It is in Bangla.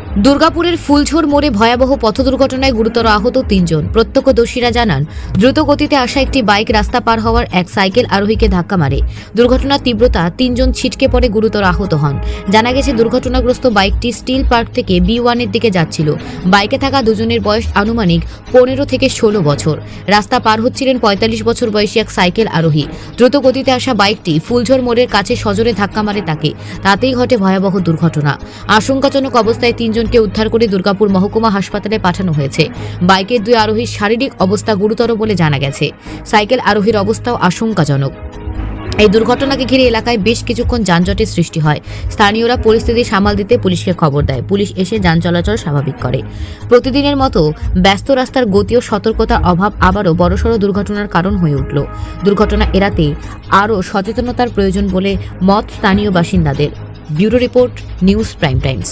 দুর্গাপুরের ফুলঝোর মোড়ে ভয়াবহ পথ দুর্ঘটনায় গুরুতর আহত 3 জন। প্রত্যক্ষদর্শীরা জানান, দ্রুত গতিতে আসা একটি বাইক রাস্তা পার হওয়ার এক সাইকেল আরোহীকে ধাক্কা মারে। দুর্ঘটনার তীব্রতা 3 জন ছিটকে পড়ে গুরুতর আহত হন। জানা গেছে, দুর্ঘটনাগ্রস্ত বাইকটি স্টিল পার্ক থেকে B1 এর দিকে যাচ্ছিল। বাইকে থাকা দুজনের বয়স আনুমানিক 15 থেকে 16 বছর। রাস্তা পার হচ্ছিলেন 45 বছর বয়সী এক সাইকেল আরোহী। দ্রুত গতিতে আসা বাইকটি ফুলঝোর মোড়ের কাছে সজোরে ধাক্কা মারে তাকে। তাতেই ঘটে ভয়াবহ দুর্ঘটনা। আশঙ্কাজনক অবস্থায় 3 জনকে উদ্ধার করে দুর্গাপুর মহকুমা হাসপাতালে পাঠানো হয়েছে। বাইকের 2 আরোহীর শারীরিক অবস্থা গুরুতর বলে জানা গেছে। সাইকেল আরোহীর অবস্থাও আশঙ্কাজনক। এই দুর্ঘটনাকে ঘিরে এলাকায় বেশ কিছুক্ষণ যানজটের সৃষ্টি হয়। স্থানীয়রা পরিস্থিতি সামাল দিতে পুলিশকে খবর দেয়। পুলিশ এসে যান চলাচল স্বাভাবিক করে। প্রতিদিনের মতো ব্যস্ত রাস্তার গতি ও সতর্কতার অভাব আবারও বড়সড় দুর্ঘটনার কারণ হয়ে উঠল। দুর্ঘটনা এড়াতে আরও সচেতনতার প্রয়োজন বলে মত স্থানীয় বাসিন্দাদের। Bureau report, news prime Times.